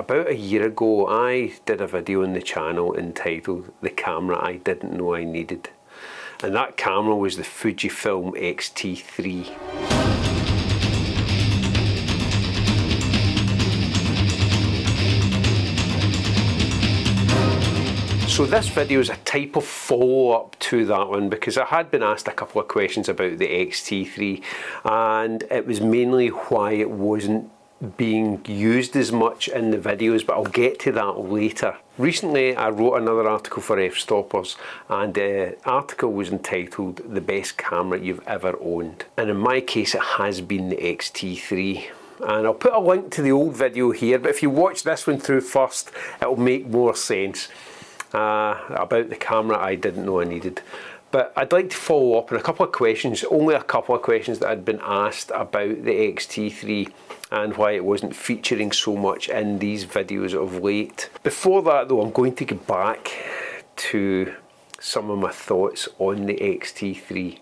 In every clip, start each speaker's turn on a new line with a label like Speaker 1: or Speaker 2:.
Speaker 1: About a year ago, I did a video on the channel entitled "The Camera I Didn't Know I Needed." And that camera was the Fujifilm XT3. So this video is a type of follow-up to that one, because I had been asked a couple of questions about the XT3, and it was mainly why it wasn't being used as much in the videos, but I'll get to that later. Recently I wrote another article for F-Stoppers, and the article was entitled "The Best Camera You've Ever Owned," and in my case it has been the XT3. And I'll put a link to the old video here, but if you watch this one through first, it'll make more sense about the camera I didn't know I needed. But I'd like to follow up on a couple of questions, only a couple of questions that had been asked about the XT3 and why it wasn't featuring so much in these videos of late. Before that though, I'm going to go back to some of my thoughts on the XT3.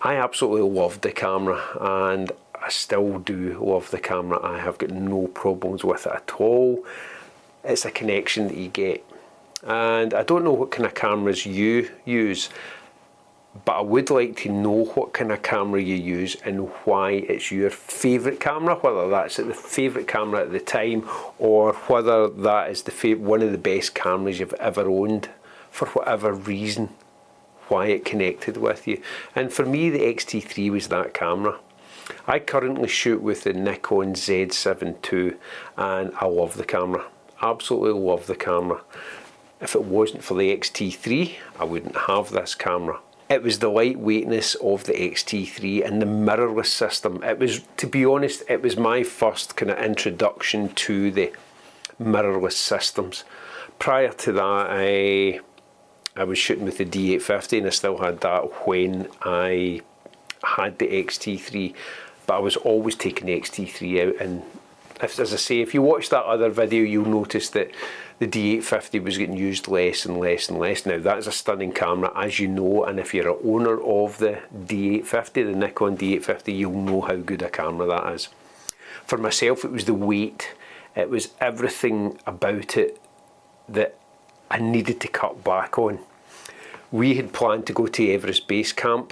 Speaker 1: I absolutely loved the camera, and I still do love the camera. I have got no problems with it at all. It's a connection that you get. And I don't know what kind of cameras you use, but I would like to know what kind of camera you use and why it's your favourite camera, whether that's the favourite camera at the time or whether that is one of the best cameras you've ever owned for whatever reason, why it connected with you. And for me, the XT3 was that camera. I currently shoot with the Nikon Z72 and I love the camera, absolutely love the camera. If it wasn't for the XT3, I wouldn't have this camera. It was the lightweightness of the XT3 and the mirrorless system. It was, to be honest, it was my first kind of introduction to the mirrorless systems. Prior to that, I was shooting with the D850 and I still had that when I had the XT3, but I was always taking the XT3 out, and as I say, if you watch that other video, you'll notice that the D850 was getting used less and less and less. Now that is a stunning camera, as you know, and if you're an owner of the D850, the Nikon D850, you'll know how good a camera that is. For myself, it was the weight, it was everything about it that I needed to cut back on. We had planned to go to Everest Base Camp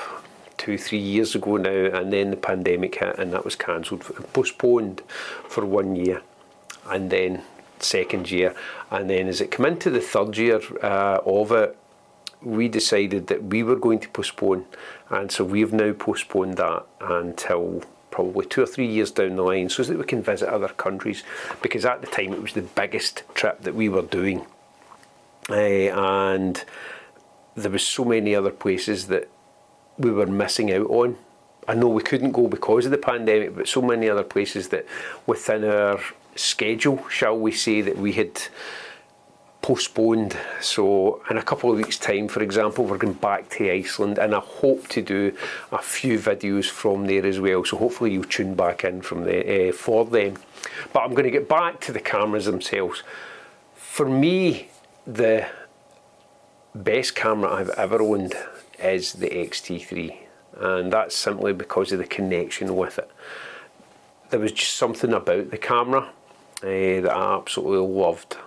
Speaker 1: 2-3 years ago now, and then the pandemic hit and that was cancelled, postponed for 1 year, and then second year, and then as it came into the third year of it, we decided that we were going to postpone, and so we've now postponed that until probably 2 or 3 years down the line, so that we can visit other countries, because at the time it was the biggest trip that we were doing, and there was so many other places that we were missing out on. I know we couldn't go because of the pandemic, but so many other places that within our schedule, shall we say, that we had postponed. So in a couple of weeks time, for example, we're going back to Iceland, and I hope to do a few videos from there as well, so hopefully you'll tune back in from there for them. But I'm going to get back to the cameras themselves. For me, the best camera I've ever owned is the XT3, and that's simply because of the connection with it. There was just something about the camera that I absolutely loved.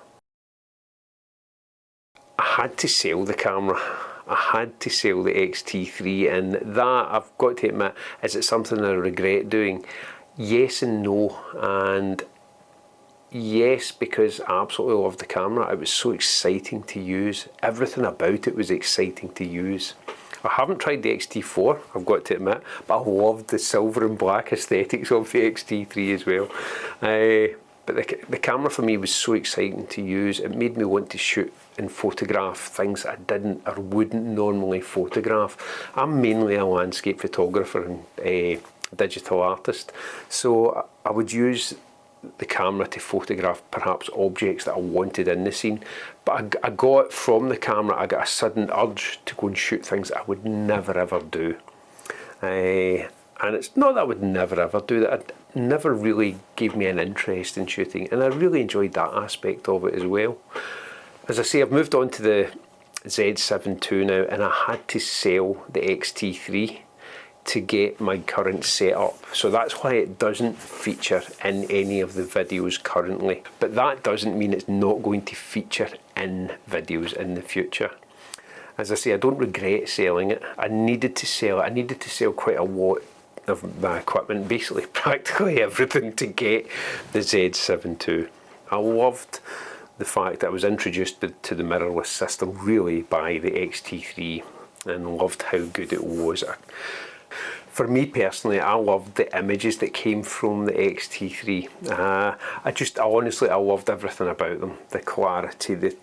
Speaker 1: I had to sell the camera. I had to sell the XT3, and that, I've got to admit, is it something I regret doing? Yes and no. And yes, because I absolutely loved the camera. It was so exciting to use. Everything about it was exciting to use. I haven't tried the XT4, I've got to admit, but I loved the silver and black aesthetics of the XT3 as well. But the camera for me was so exciting to use. It made me want to shoot and photograph things I didn't or wouldn't normally photograph. I'm mainly a landscape photographer and a digital artist, so I would use the camera to photograph perhaps objects that I wanted in the scene, but I got from the camera, I got a sudden urge to go and shoot things that I would never ever do. And it's not that I would never ever do that, it never really gave me an interest in shooting, and I really enjoyed that aspect of it as well. As I say, I've moved on to the Z72 now, and I had to sell the XT3. to get my current setup, so that's why it doesn't feature in any of the videos currently. But that doesn't mean it's not going to feature in videos in the future. As I say, I don't regret selling it. I needed to sell it. I needed to sell quite a lot of my equipment, basically practically everything, to get the Z72. I loved the fact that I was introduced to the mirrorless system really by the XT3, and loved how good it was. For me personally, I loved the images that came from the XT3. I loved everything about them. The clarity, the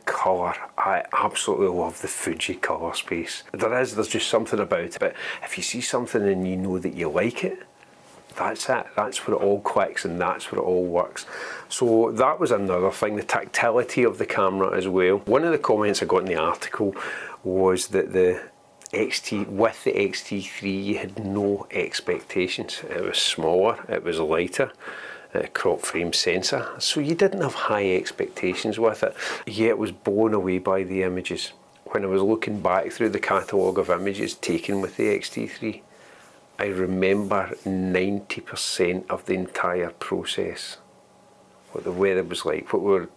Speaker 1: colour. I absolutely love the Fuji colour space. There's just something about it. But if you see something and you know that you like it, that's it. That's where it all clicks, and that's where it all works. So that was another thing, the tactility of the camera as well. One of the comments I got in the article was that with the XT3 you had no expectations. It was smaller, it was lighter, crop frame sensor, so you didn't have high expectations with it. Yet was blown away by the images. When I was looking back through the catalogue of images taken with the XT3, I remember 90% of the entire process, what the weather was like, what we were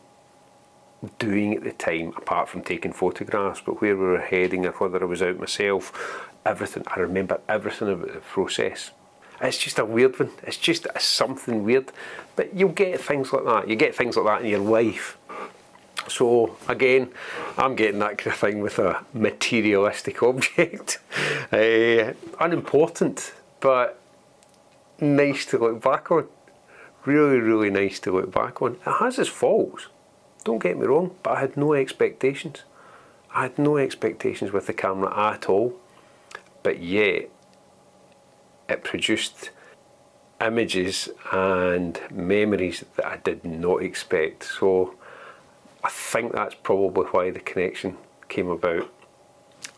Speaker 1: doing at the time, apart from taking photographs, but where we were heading or whether I was out myself, everything. I remember everything about the process. It's just a weird one. It's just something weird. But you'll get things like that. You get things like that in your life. So again, I'm getting that kind of thing with a materialistic object. Unimportant, but nice to look back on. Really, really nice to look back on. It has its faults, don't get me wrong, but I had no expectations. I had no expectations with the camera at all. But yet, it produced images and memories that I did not expect. So I think that's probably why the connection came about.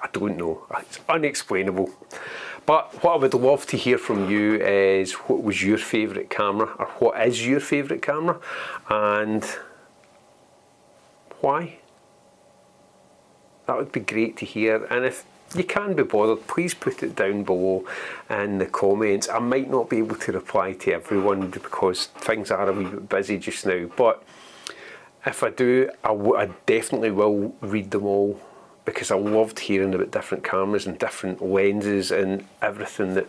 Speaker 1: I don't know, it's unexplainable. But what I would love to hear from you is, what was your favourite camera, or what is your favourite camera, and why? That would be great to hear. And if you can be bothered, please put it down below in the comments. I might not be able to reply to everyone because things are a wee bit busy just now, but if I do, I definitely will read them all, because I loved hearing about different cameras and different lenses and everything that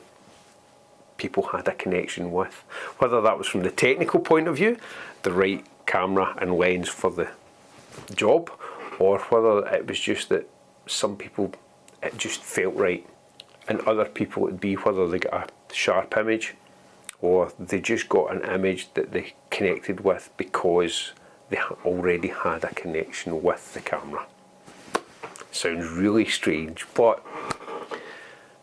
Speaker 1: people had a connection with. Whether that was from the technical point of view, the right camera and lens for the job, or whether it was just that some people it just felt right, and other people it'd be whether they got a sharp image or they just got an image that they connected with because they already had a connection with the camera. Sounds really strange, but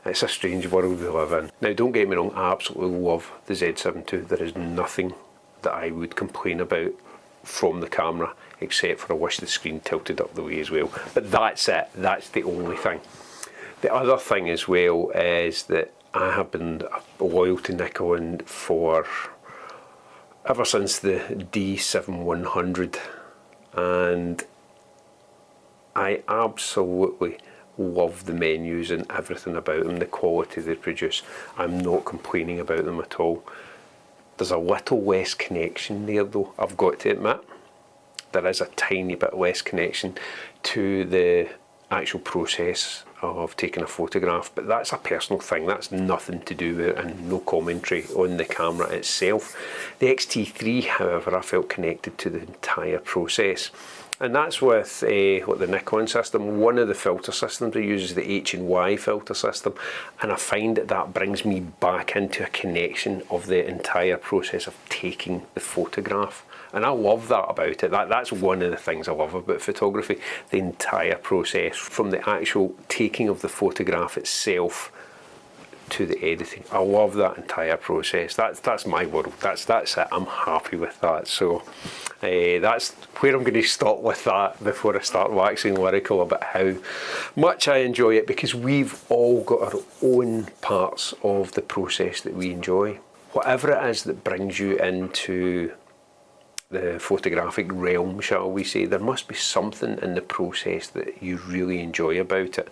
Speaker 1: it's a strange world we live in. Now, don't get me wrong, I absolutely love the Z72. There is nothing that I would complain about from the camera, except for I wish the screen tilted up the way as well. But that's it, that's the only thing. The other thing as well is that I have been loyal to Nikon for ever since the D7100, and I absolutely love the menus and everything about them, the quality they produce. I'm not complaining about them at all. There's a little less connection there though, I've got to admit. There is a tiny bit less connection to the actual process of taking a photograph, but that's a personal thing. That's nothing to do with it, and no commentary on the camera itself. The XT3, however, I felt connected to the entire process. And that's with the Nikon system. One of the filter systems I use is the H&Y filter system, and I find that brings me back into a connection of the entire process of taking the photograph. And I love that about it. That's one of the things I love about photography, the entire process, from the actual taking of the photograph itself to the editing. I love that entire process. That's my world. That's it. I'm happy with that. So that's where I'm going to stop with that before I start waxing lyrical about how much I enjoy it, because we've all got our own parts of the process that we enjoy. Whatever it is that brings you into the photographic realm, shall we say. There must be something in the process that you really enjoy about it.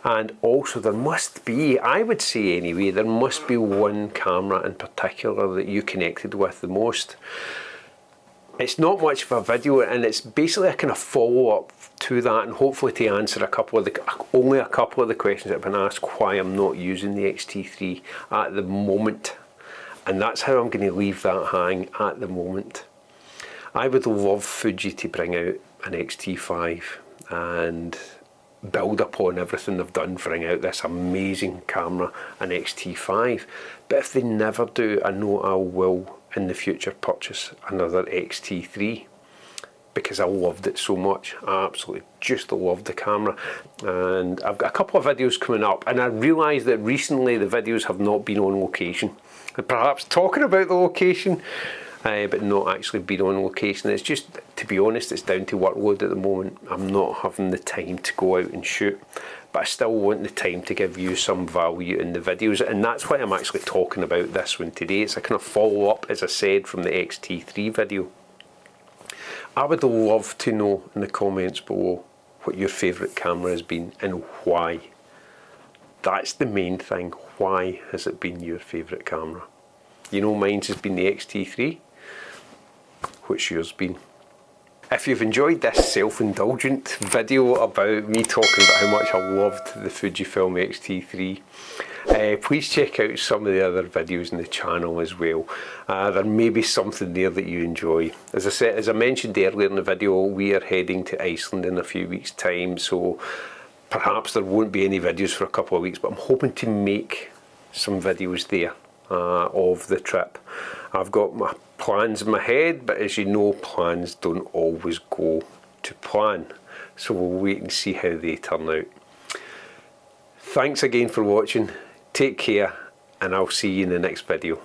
Speaker 1: And also there must be, I would say anyway, there must be one camera in particular that you connected with the most. It's not much of a video, and it's basically a kind of follow-up to that, and hopefully to answer only a couple of the questions that have been asked why I'm not using the XT3 at the moment. And that's how I'm going to leave that hang at the moment. I would love Fuji to bring out an XT5 and build upon everything they've done, bring out this amazing camera, an XT5. But if they never do, I know I will in the future purchase another XT3, because I loved it so much. I absolutely just loved the camera. And I've got a couple of videos coming up, and I realised that recently the videos have not been on location. Perhaps talking about the location, but not actually being on location. It's just, to be honest, it's down to workload at the moment. I'm not having the time to go out and shoot, but I still want the time to give you some value in the videos, and that's why I'm actually talking about this one today. It's a kind of follow-up, as I said, from the XT3 video. I would love to know in the comments below what your favourite camera has been and why. That's the main thing. Why has it been your favourite camera? You know, mine has been the XT3. What's yours been? If you've enjoyed this self-indulgent video about me talking about how much I loved the Fujifilm XT3, please check out some of the other videos in the channel as well. There may be something there that you enjoy. As I mentioned earlier in the video, we are heading to Iceland in a few weeks' time, so perhaps there won't be any videos for a couple of weeks, but I'm hoping to make some videos there of the trip. I've got my plans in my head, but as you know, plans don't always go to plan, so we'll wait and see how they turn out. Thanks again for watching, take care, and I'll see you in the next video.